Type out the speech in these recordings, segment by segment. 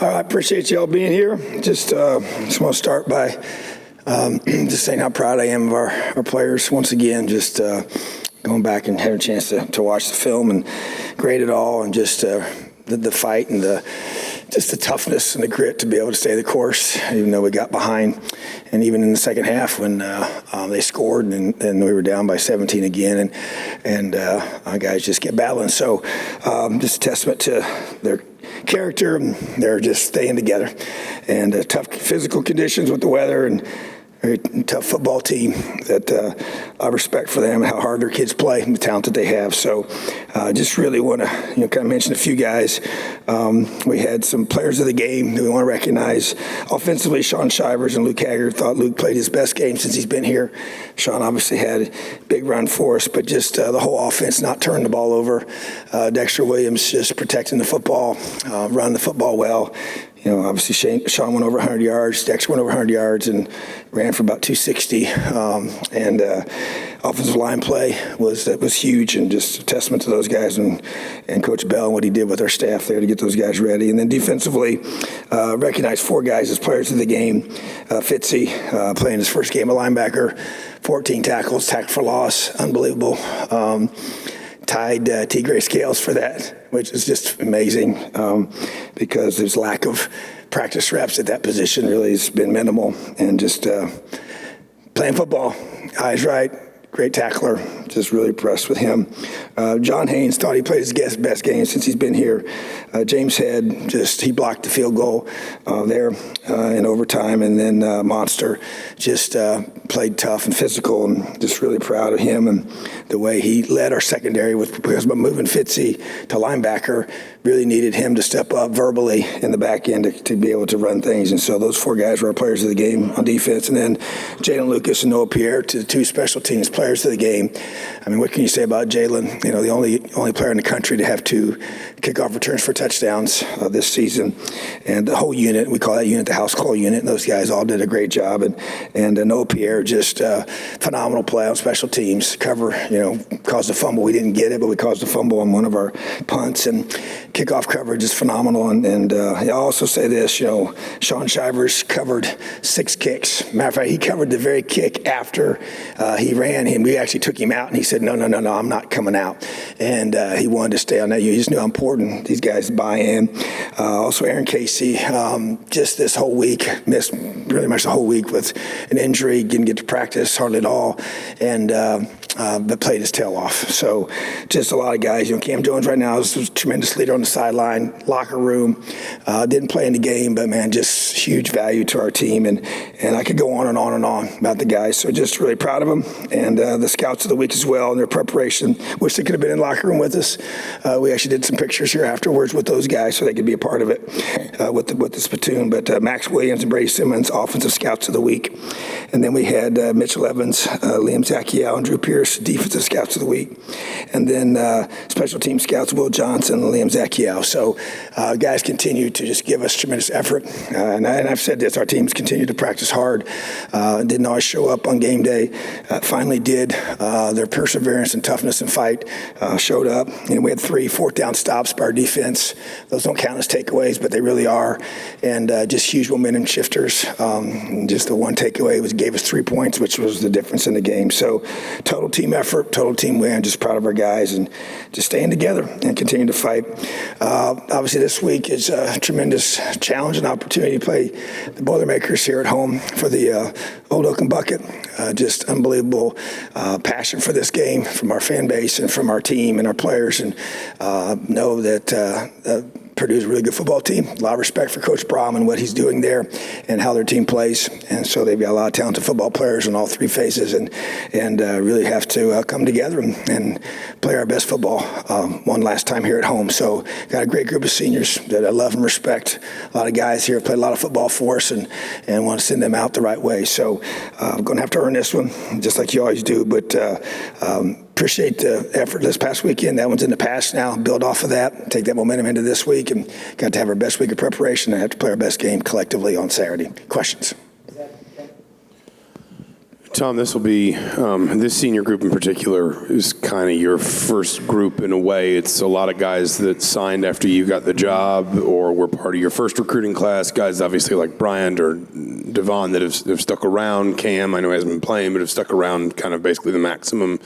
I appreciate y'all being here. Just want to start by just saying how proud I am of our players. Once again, just going back and having a chance to watch the film and grade it all, and just the fight and just the toughness and the grit to be able to stay the course, even though we got behind. And even in the second half when they scored and we were down by 17 again, and our guys just kept battling. So just a testament to their character, and they're just staying together. And tough physical conditions with the weather, and very tough football team that I respect for them and how hard their kids play and the talent that they have. So just really want to kind of mention a few guys. We had some players of the game that we want to recognize. Offensively, Sean Shivers and Luke Haggard. Thought Luke played his best game since he's been here. Sean obviously had a big run for us, but just the whole offense not turning the ball over. Dexter Williams just protecting the football, running the football well. Obviously Sean went over 100 yards, Dexter went over 100 yards and ran for about 260. And offensive line play was huge, and just a testament to those guys and Coach Bell and what he did with our staff there to get those guys ready. And then defensively, recognized four guys as players of the game. Fitzy playing his first game of linebacker, 14 tackles, tackle for loss, unbelievable. Tied T. Gray Scales for that, which is just amazing because there's lack of practice reps at that position. Really has been minimal, and just playing football, eyes right, great tackler. Just really impressed with him. John Haynes thought he played his best game since he's been here. James Head, he blocked the field goal there in overtime, and then Monster just played tough and physical, and just really proud of him and the way he led our secondary because by moving Fitzy to linebacker, really needed him to step up verbally in the back end to be able to run things. And so those four guys were our players of the game on defense. And then Jalen Lucas and Noah Pierre, to the two special teams players of the game. I mean, what can you say about Jalen? The only player in the country to have two kickoff returns for touchdowns this season. And the whole unit, we call that unit the house call unit, and those guys all did a great job. And Noah Pierre, just phenomenal play on special teams. Cover, caused a fumble. We didn't get it, but we caused a fumble on one of our punts. And kickoff coverage is phenomenal. And I'll also say this, Sean Shivers covered 6 kicks. Matter of fact, he covered the very kick after he ran him. We actually took him out, and he said, no, I'm not coming out. And he wanted to stay on that. He just knew how important these guys buy in. Also, Aaron Casey, just this whole week, missed really much the whole week with an injury, didn't get to practice hardly at all, and but played his tail off. So just a lot of guys. Cam Jones right now is a tremendous leader on the sideline, locker room. Didn't play in the game, but man, just huge value to our team. And I could go on and on and on about the guys. So just really proud of them. And the scouts of the week as well in their preparation. Wish they could have been in the locker room with us. We actually did some pictures here afterwards with those guys so they could be a part of it with this platoon. But Max Williams and Brady Simmons, offensive scouts of the week. And then we had Mitchell Evans, Liam Zacchiel, and Drew Pierce, defensive scouts of the week. And then special team scouts, Will Johnson and Liam Zacchiel. So guys continue to just give us tremendous effort. And I've said this, our teams continue to practice hard. Didn't always show up on game day. Finally did. Their perseverance and toughness and fight showed up. We had 3 fourth-down stops by our defense. Those don't count as takeaways, but they really are. And just huge momentum shifters. Just the one takeaway gave us 3 points, which was the difference in the game. So total team effort, total team win. Just proud of our guys and just staying together and continue to fight. Obviously, this week is a tremendous challenge and opportunity to play the Boilermakers here at home for the Old Oaken Bucket. Just unbelievable passion for this game from our fan base and from our team and our players, and know that Purdue's a really good football team. A lot of respect for Coach Brom and what he's doing there and how their team plays. And so they've got a lot of talented football players in all 3 phases, and really have to come together and play our best football one last time here at home. So got a great group of seniors that I love and respect. A lot of guys here played a lot of football for us and want to send them out the right way. So I'm going to have to earn this one, just like you always do. But appreciate the effort this past weekend. That one's in the past now. Build off of that. Take that momentum into this week, and got to have our best week of preparation and have to play our best game collectively on Saturday. Questions? Tom, this will be, this senior group in particular is kind of your first group in a way. It's a lot of guys that signed after you got the job or were part of your first recruiting class, guys obviously like Bryant or Devon that have stuck around. Cam, I know he hasn't been playing, but have stuck around kind of basically the maximum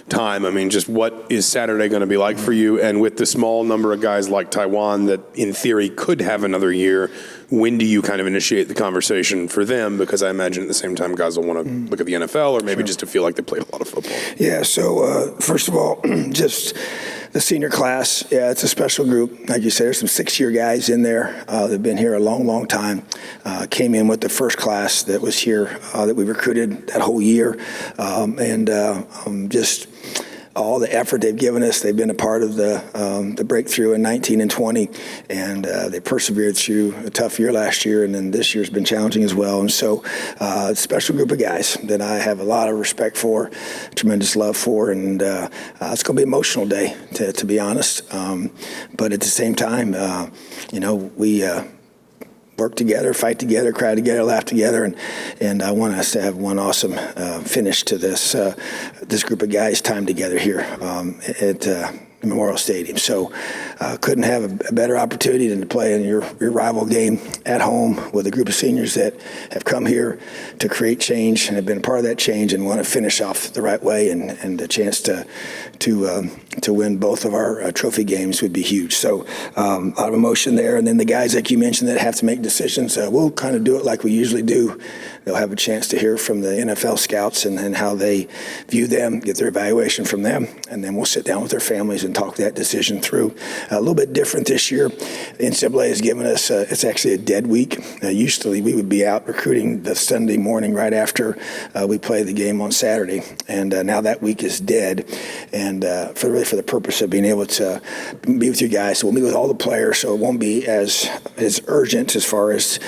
time. I mean, just what is Saturday going to be like for you? And with the small number of guys like Taiwan that in theory could have another year, when do you kind of initiate the conversation for them? Because I imagine at the same time guys will want to look at the NFL or maybe just to feel like they played a lot of football. Yeah, so first of all, just the senior class, yeah, it's a special group. Like you said, there's some 6-year guys in there that have been here a long, long time. Came in with the first class that was here that we recruited that whole year. Just all the effort they've given us. They've been a part of the breakthrough in 19 and 20, and they persevered through a tough year last year, and then this year's been challenging as well. And so a special group of guys that I have a lot of respect for, tremendous love for, and it's going to be an emotional day, to be honest. But at the same time, we work together, fight together, cry together, laugh together, and I want us to have one awesome finish to this group of guys' time together here at Memorial Stadium. So couldn't have a better opportunity than to play in your rival game at home with a group of seniors that have come here to create change and have been a part of that change and want to finish off the right way, and the chance to win both of our trophy games would be huge. So a lot of emotion there. And then the guys, like you mentioned, that have to make decisions, we'll kind of do it like we usually do. They'll have a chance to hear from the NFL scouts and how they view them, get their evaluation from them, and then we'll sit down with their families and talk that decision through. A little bit different this year. The NCAA has given us, it's actually a dead week. Usually we would be out recruiting the Sunday morning right after we play the game on Saturday, and now that week is dead. And for the purpose of being able to be with you guys, so we'll meet with all the players, so it won't be as urgent as far as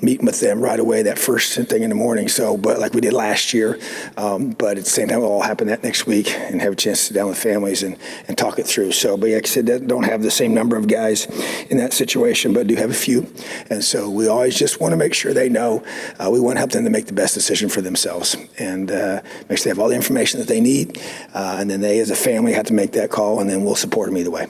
meeting with them right away that first thing in the morning. So, but like we did last year, but at the same time, it'll all happen that next week and have a chance to sit down with families and talk it through. So, but like I said, don't have the same number of guys in that situation, but do have a few. And so we always just want to make sure they know we want to help them to make the best decision for themselves and make sure they have all the information that they need. And then they, as a family, have to make that call, and then we'll support them either way.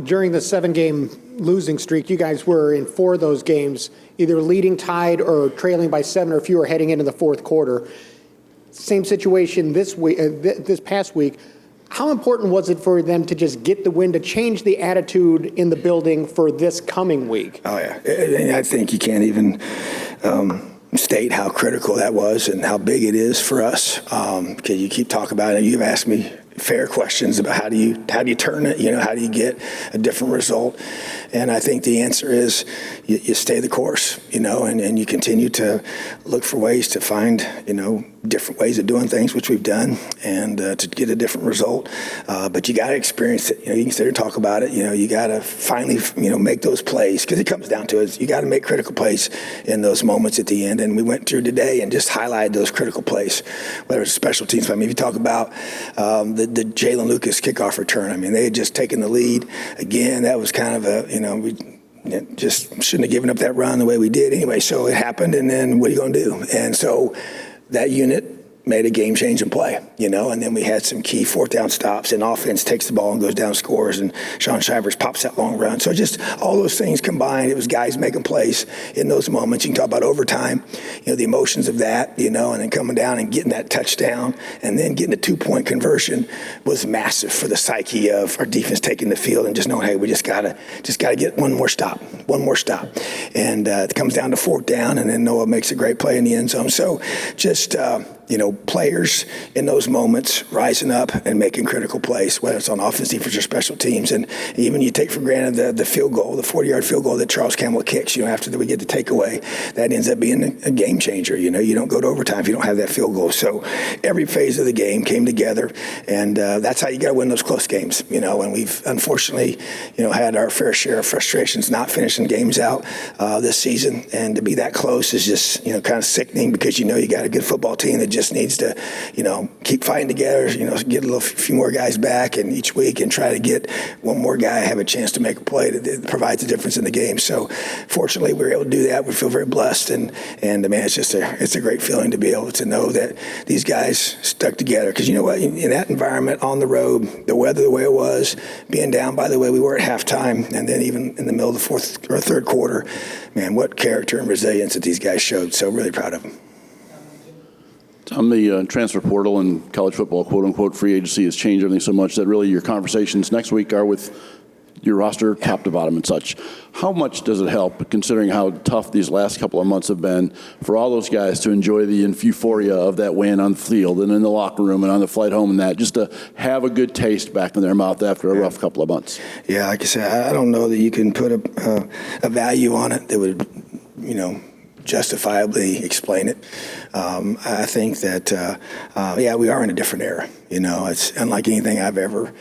During the 7-game losing streak, you guys were in 4 of those games, either leading, tied, or trailing by 7 or fewer heading into the fourth quarter. Same situation this week, this past week. How important was it for them to just get the win to change the attitude in the building for this coming week? Oh, yeah. I think you can't even state how critical that was and how big it is for us. Because you keep talking about it. You've asked me fair questions about how do you turn it, how do you get a different result? And I think the answer is you stay the course, and you continue to look for ways to find, different ways of doing things, which we've done, and to get a different result. But you got to experience it. You can sit here and talk about it. You got to finally, make those plays, because it comes down to it. You got to make critical plays in those moments at the end. And we went through today and just highlighted those critical plays, whether it's special teams. I mean, if you talk about the Jalen Lucas kickoff return, I mean, they had just taken the lead. Again, that was kind of we just shouldn't have given up that run the way we did anyway. So it happened, and then what are you going to do? And so that unit made a game-changing play, and then we had some key fourth down stops, and offense takes the ball and goes down, scores, and Sean Shivers pops that long run. So just all those things combined, it was guys making plays in those moments. You can talk about overtime, the emotions of that, and then coming down and getting that touchdown, and then getting a 2-point conversion was massive for the psyche of our defense taking the field and just knowing, hey, we just gotta get one more stop. And it comes down to fourth down, and then Noah makes a great play in the end zone. So just players in those moments rising up and making critical plays, whether it's on offense, defense, or special teams. And even you take for granted the field goal, the 40-yard field goal that Charles Campbell kicks, after we get the takeaway, that ends up being a game changer. You don't go to overtime if you don't have that field goal. So every phase of the game came together, and that's how you got to win those close games. And we've unfortunately, had our fair share of frustrations not finishing games out this season. And to be that close is just, kind of sickening, because you got a good football team that just needs to, keep fighting together, get a few more guys back and each week and try to get one more guy have a chance to make a play that provides a difference in the game. So fortunately, we were able to do that. We feel very blessed, and man, it's a great feeling to be able to know that these guys stuck together. Because you know what, in that environment on the road, the weather the way it was, being down by the way we were at halftime, and then even in the middle of the fourth or third quarter, man, what character and resilience that these guys showed. So really proud of them. Tom, the transfer portal and college football, quote-unquote, free agency has changed everything so much that really your conversations next week are with your roster top to bottom and such. How much does it help, considering how tough these last couple of months have been, for all those guys to enjoy the euphoria of that win on the field and in the locker room and on the flight home and that, just to have a good taste back in their mouth after a rough couple of months? Yeah, like I said, I don't know that you can put a value on it that would, justifiably explain it. I think that, we are in a different era. It's unlike anything I've ever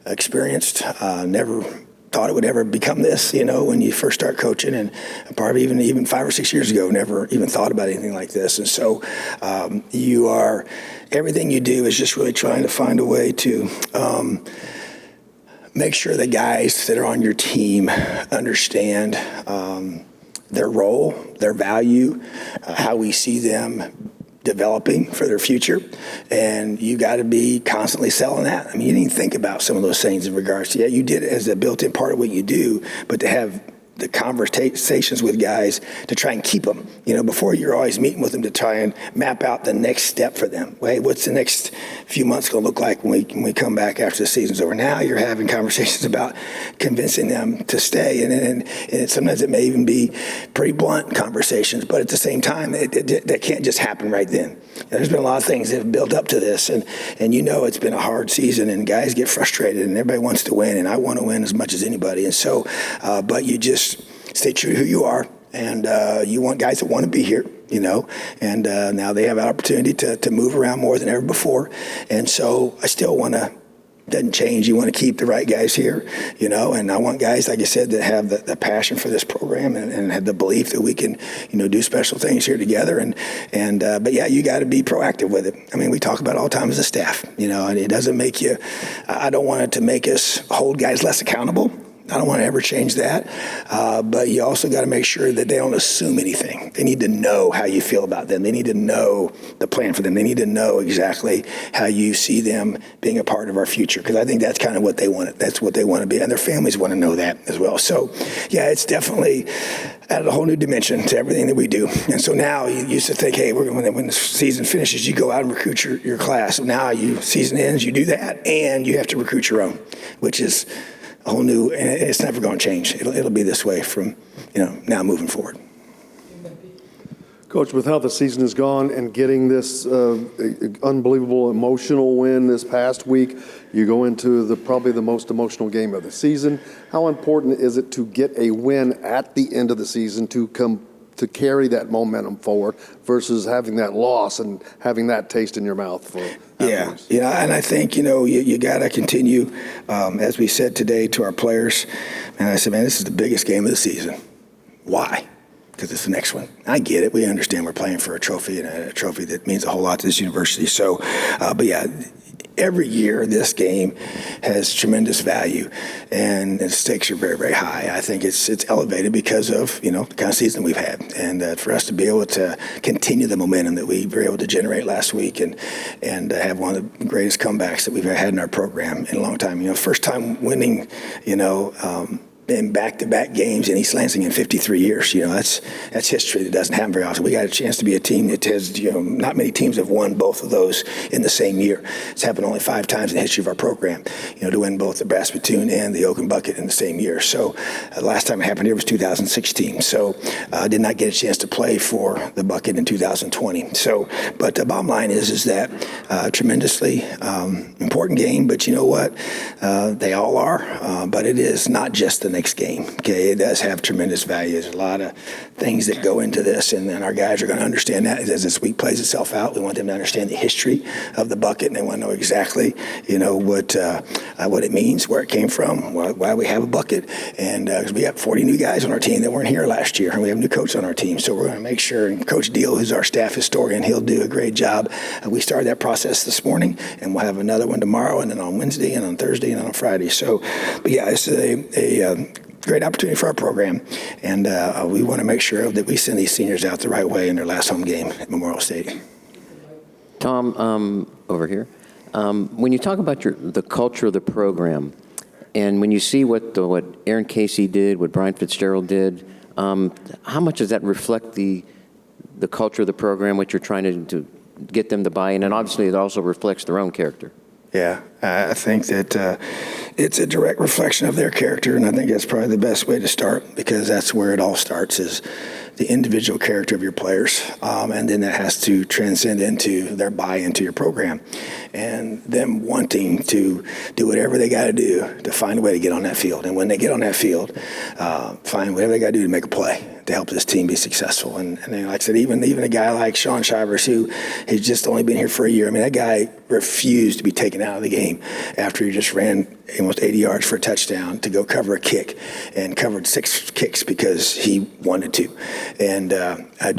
experienced. Never thought it would ever become this, when you first start coaching, and probably even 5 or 6 years ago, never even thought about anything like this. And so everything you do is just really trying to find a way to make sure the guys that are on your team understand their role, their value, how we see them developing for their future, and you got to be constantly selling that. I mean, you didn't even think about some of those things in regards to, you did it as a built-in part of what you do, but to have the conversations with guys to try and keep them, before you're always meeting with them to try and map out the next step for them. Hey, what's the next few months going to look like when we come back after the season's over? Now you're having conversations about convincing them to stay, and sometimes it may even be pretty blunt conversations, but at the same time, that can't just happen right then. There's been a lot of things that have built up to this, and it's been a hard season, and guys get frustrated, and everybody wants to win, and I want to win as much as anybody, and so, but you just stay true to who you are, and you want guys that want to be here, and now they have an opportunity to move around more than ever before, and so I still want to. Doesn't change. You want to keep the right guys here, and I want guys, like I said, that have the passion for this program and have the belief that we can, do special things here together. But you got to be proactive with it. I mean, we talk about it all the time as a staff, and it doesn't make you, I don't want it to make us hold guys less accountable. I don't want to ever change that. But you also got to make sure that they don't assume anything. They need to know how you feel about them. They need to know the plan for them. They need to know exactly how you see them being a part of our future. Because I think that's kind of what they want. That's what they want to be. And their families want to know that as well. So, it's definitely added a whole new dimension to everything that we do. And so now you used to think, hey, when the season finishes, you go out and recruit your class. So now season ends, you do that, and you have to recruit your own, which is a whole new, and it's never going to change. It'll be this way from, now moving forward. Coach, with how the season has gone and getting this unbelievable emotional win this past week, you go into probably the most emotional game of the season. How important is it to get a win at the end of the season to carry that momentum forward versus having that loss and having that taste in your mouth for afterwards? And I think, you got to continue, as we said today to our players, and I said, man, this is the biggest game of the season. Why? Because it's the next one. I get it. We understand we're playing for a trophy, and a trophy that means a whole lot to this university. So, every year this game has tremendous value, and the stakes are very, very high. I think it's elevated because of the kind of season we've had, and for us to be able to continue the momentum that we were able to generate last week, and have one of the greatest comebacks that we've ever had in our program in a long time. First time winning, in back-to-back games in East Lansing in 53 years. That's history that doesn't happen very often. We got a chance to be a team that has, not many teams have won both of those in the same year. It's happened only 5 times in the history of our program, to win both the Brass Platoon and the Oaken Bucket in the same year. So the last time it happened here was 2016. So I did not get a chance to play for the Bucket in 2020. So, but the bottom line is that tremendously important game, but you know what? They all are, but it is not just the mixed game. Okay, it does have tremendous value. There's a lot of things that go into this, and then our guys are going to understand that as this week plays itself out. We want them to understand the history of the bucket, and they want to know exactly, what it means, where it came from, why we have a bucket, and because we got 40 new guys on our team that weren't here last year, and we have a new coach on our team, so we're going to make sure. And Coach Deal, who's our staff historian, he'll do a great job. We started that process this morning, and we'll have another one tomorrow, and then on Wednesday, and on Thursday, and on Friday. So, but yeah, this is a great opportunity for our program, and we want to make sure that we send these seniors out the right way in their last home game at Memorial Stadium. Tom, over here. When you talk about the culture of the program, and when you see what Aaron Casey did, what Brian Fitzgerald did, how much does that reflect the culture of the program, what you're trying to get them to buy in? And obviously it also reflects their own character. Yeah, I think that it's a direct reflection of their character, and I think that's probably the best way to start, because that's where it all starts, is the individual character of your players, and then that has to transcend into their buy-in to your program, and them wanting to do whatever they got to do to find a way to get on that field. And when they get on that field, find whatever they got to do to make a play to help this team be successful. And then, like I said, even a guy like Sean Shivers, who has just only been here for a year, I mean, that guy refused to be taken out of the game after he just ran almost 80 yards for a touchdown to go cover a kick, and covered 6 kicks because he wanted to. And I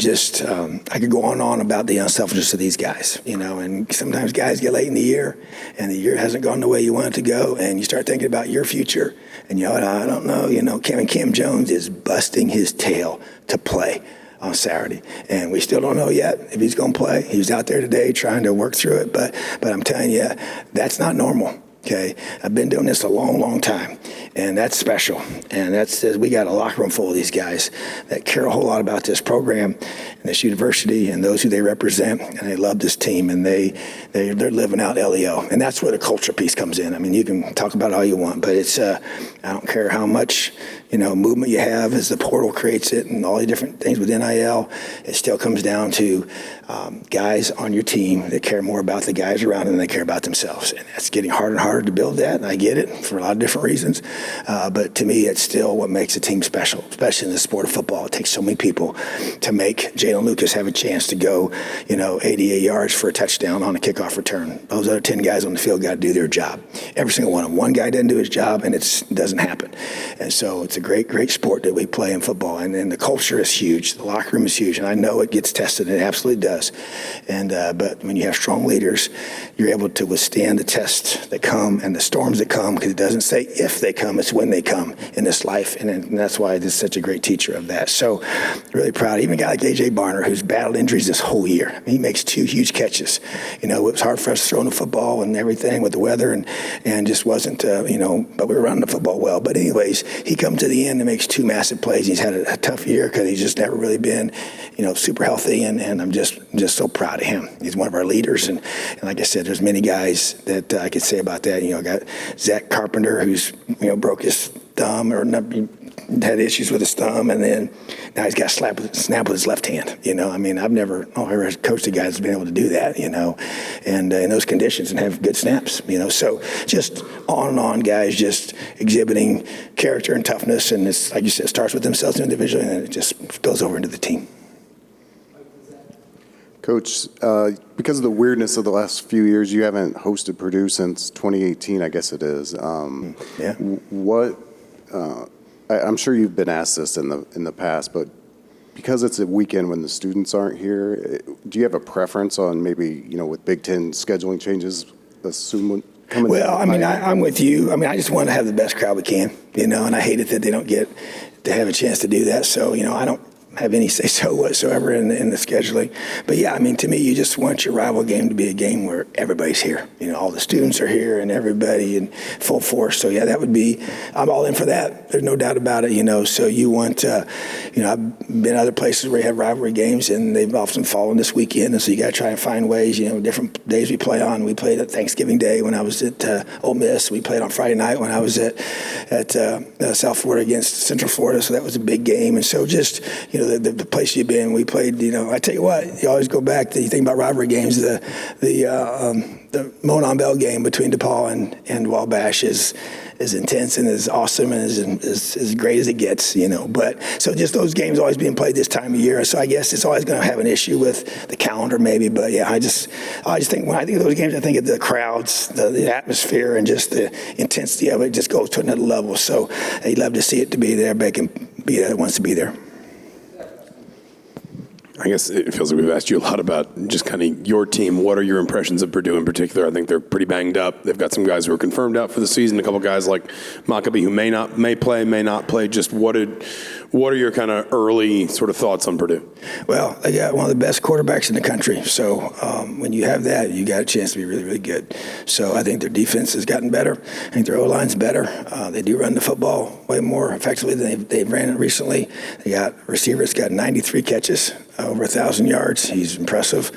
could go on and on about the unselfishness of these guys, and sometimes guys get late in the year and the year hasn't gone the way you want it to go, and you start thinking about your future, and I don't know, Cam Jones is busting his tail to play on Saturday, and we still don't know yet if he's going to play. He was out there today trying to work through it, but I'm telling you, that's not normal. Okay, I've been doing this a long, long time, and that's special. And we got a locker room full of these guys that care a whole lot about this program and this university and those who they represent, and they love this team, and they're living out LEO, and that's where the culture piece comes in. I mean, you can talk about it all you want, but it's I don't care how much movement you have as the portal creates it and all the different things with NIL. It still comes down to guys on your team that care more about the guys around them than they care about themselves, and that's getting harder and harder to build that, and I get it for a lot of different reasons, but to me it's still what makes a team special, especially in the sport of football. It takes so many people to make Jalen Lucas have a chance to go 88 yards for a touchdown on a kickoff return. Those other 10 guys on the field got to do their job, every single one of them. One guy doesn't do his job, and it doesn't happen. And so it's a great sport that we play in football, and the culture is huge, the locker room is huge, and I know it gets tested, and it absolutely does. And but when you have strong leaders, you're able to withstand the tests that come and the storms that come, because it doesn't say if they come, it's when they come in this life, and that's why this is such a great teacher of that. So really proud. Even a guy like A.J. Barner, who's battled injuries this whole year. I mean, he makes 2 huge catches. It was hard for us to throw the football and everything with the weather, and just wasn't, but we were running the football well. But anyways, he comes to the end and makes 2 massive plays. He's had a tough year because he's just never really been, super healthy, and I'm just so proud of him. He's one of our leaders, and like I said, there's many guys that I could say about that. I got Zach Carpenter, who's broke his thumb, or not, had issues with his thumb, and then now he's got snap with his left hand. I mean, I've never coached a guy that's been able to do that, and in those conditions, and have good snaps, So just on and on, guys just exhibiting character and toughness, and it's like you said, it starts with themselves individually, and then it just spills over into the team. Coach, because of the weirdness of the last few years, you haven't hosted Purdue since 2018, I guess it is. Yeah. I'm sure you've been asked this in the past, but because it's a weekend when the students aren't here, do you have a preference on maybe, with Big Ten scheduling changes, coming? Well, I mean, I'm with you. I mean, I just want to have the best crowd we can, and I hate it that they don't get to have a chance to do that. So, I don't have any say-so whatsoever in the scheduling. But yeah, I mean, to me, you just want your rival game to be a game where everybody's here. All the students are here and everybody in full force. So yeah, that would be, I'm all in for that. There's no doubt about it, So you want, I've been other places where you have rivalry games, and they've often fallen this weekend. And so you got to try and find ways, different days we play on. We played at Thanksgiving Day when I was at Ole Miss. We played on Friday night when I was at South Florida against Central Florida. So that was a big game. And so just, the place you've been, we played, I tell you what, you always go back to, you think about rivalry games, the the Monon Bell game between DePaul and Wabash is intense and as awesome and as great as it gets, But so just those games always being played this time of year. So I guess it's always going to have an issue with the calendar maybe. But yeah, I just think when I think of those games, I think of the crowds, the atmosphere, and just the intensity of it just goes to another level. So I'd love to see it to be there. Everybody can be there that wants to be there. I guess it feels like we've asked you a lot about just kind of your team. What are your impressions of Purdue in particular? I think they're pretty banged up. They've got some guys who are confirmed out for the season, a couple guys like Maccabee who may play, may not play. Just what are your kind of early sort of thoughts on Purdue? Well, they got one of the best quarterbacks in the country. So when you have that, you got a chance to be really, really good. So I think their defense has gotten better. I think their O-line's better. They do run the football way more effectively than they've ran it recently. They got receivers got 93 catches, over 1,000 yards. He's impressive.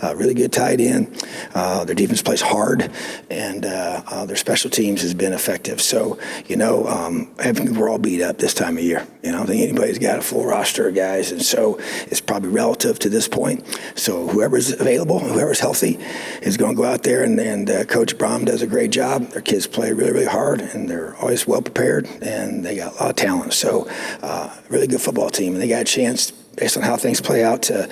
Really good tight end. Their defense plays hard, and their special teams has been effective. So, I think we're all beat up this time of year. I don't think anybody's got a full roster of guys, and so it's probably relative to this point. So whoever's available, whoever's healthy, is going to go out there, and Coach Brom does a great job. Their kids play really, really hard, and they're always well prepared, and they got a lot of talent. So really good football team, and they got a chance, based on how things play out, to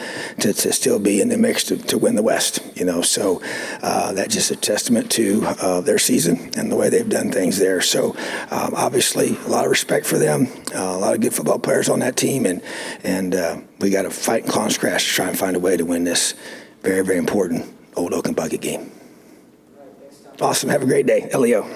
still be in the mix to win the West, So that's just a testament to their season and the way they've done things there. So obviously a lot of respect for them, a lot of good football players on that team, and we got to fight and claw and scratch to try and find a way to win this very, very important Old Oaken Bucket game. Awesome. Have a great day. Elio.